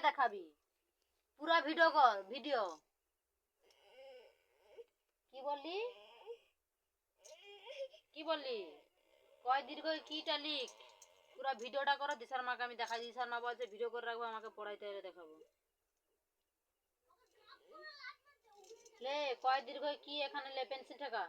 দেখাবি পুরা ভিডিও কর ভিডিও কি বললি কয় দীর্ঘ কিটা লিখ পুরা ভিডিওটা করো দিশার মাকে আমি দেখাই দিশার মা বলছে ভিডিও করে রাখবো আমাকে পড়াইতে এলে দেখাবো লে কয় দীর্ঘ কি এখানে লে পেন্সিল ঠেকা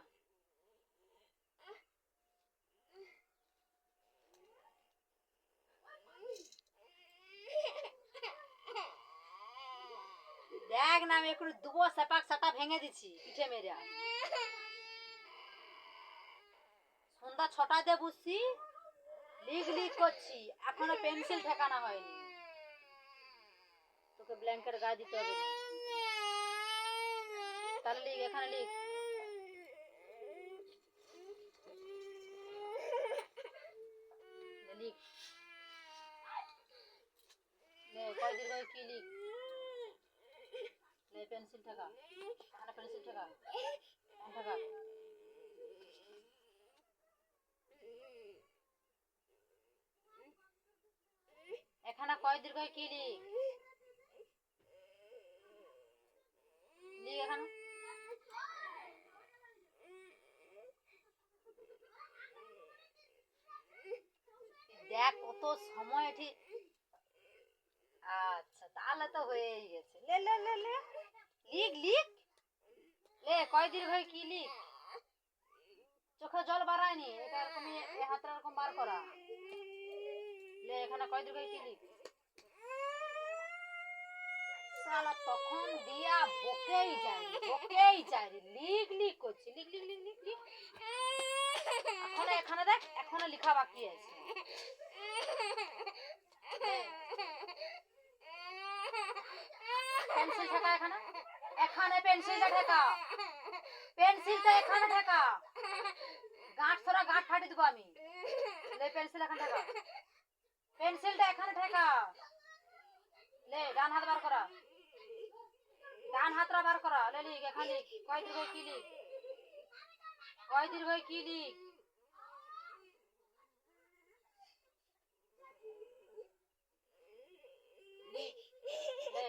দেখ না আমি একটু দুবো সেপাক সাটা ভেঙে দিচ্ছি পিঠে মেরে সন্ধ্যা 6টাতে বুঝছি লিখ করছি এখনো পেন্সিল ঠেকানো হয়নি তোকে ব্ল্যাঙ্কেট গায়ে দিতে হবে তাহলে লিখ এখানে লিখ লিখ কয় দীর্ঘ কি লিখ পেন্সিল ঠেকা এখানে পেন্সিল ঠেকা ঠেকা এখানে কয় দীর্ঘ কি লিখ লিখ এখানে দেখ কত সময় ঠিক আচ্ছা তাহলে তো হয়েই গেছে লে লে লে লে লিখ লিখ লে কয় দীর্ঘ কি লিখ চোখে জল বাড়ায়নি এটা এরকম এই হাতটা এরকম বার করা লে এখানে কয় দীর্ঘ কি লিখ শালা তখন দিয়া বকেই যায় লিখ লিখ করছি লিখ লিখ লিখ লিখ লিখ এখন এখানে দেখ এখনো লেখা বাকি আছে পেন্সিল ঠেকা এখানে পেন্সিলটা ঠেকা পেন্সিলটা এখানে ঠেকা গাঁট থোড়া গাঁট ফাটি দেবো আমি লে পেন্সিল এখানে ঠেকা পেন্সিলটা এখানে ঠেকা লে ডান হাত বার করা ডান হাতটা বার করা লে লিখ এখানে লিখ কয় দীর্ঘ কি লিখ কয় দীর্ঘ কি লিখ লিখ লে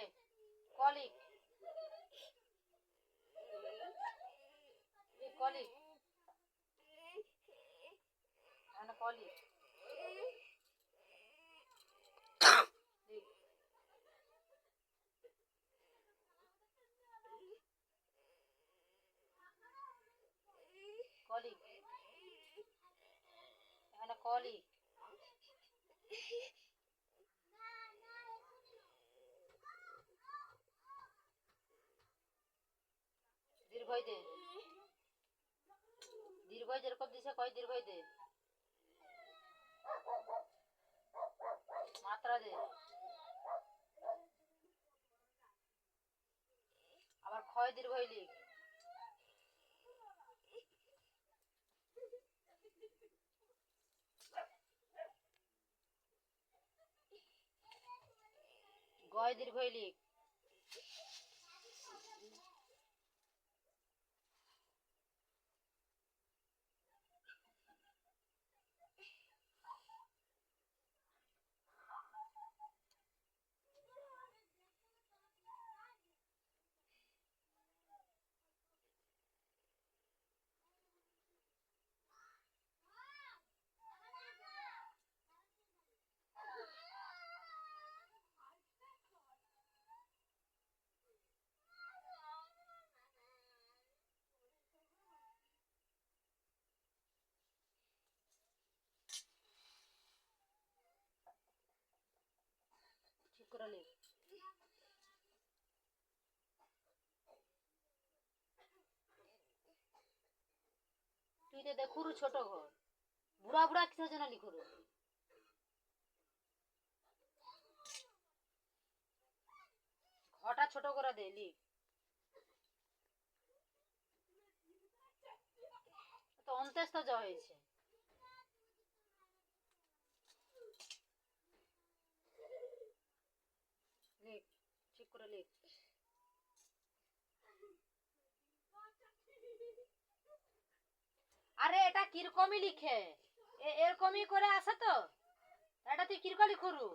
কলিক লিখ কলিক এখানে কলিক কলিক এখানে কলিক দীর্ঘই দে দীর্ঘই যেরকম দিছে কয় দীর্ঘই দে মাত্রা দে আবার ক্ষয় দীর্ঘই লিখ গয় দীর্ঘই লিখ ঠিক করে লিখ তুই তো দেখুরু ছোট ঘর বুড়া বুড়া কিসের জন্য লিখুরু ঘরটা ছোট করে দে লিখ তো 29 তো যা হয়েছে লিখ ঠিক করে লিখ আরে এটা কিরকমই লিখে এরকমই করে আসে তো এটা তুই কিরকম লিখুরু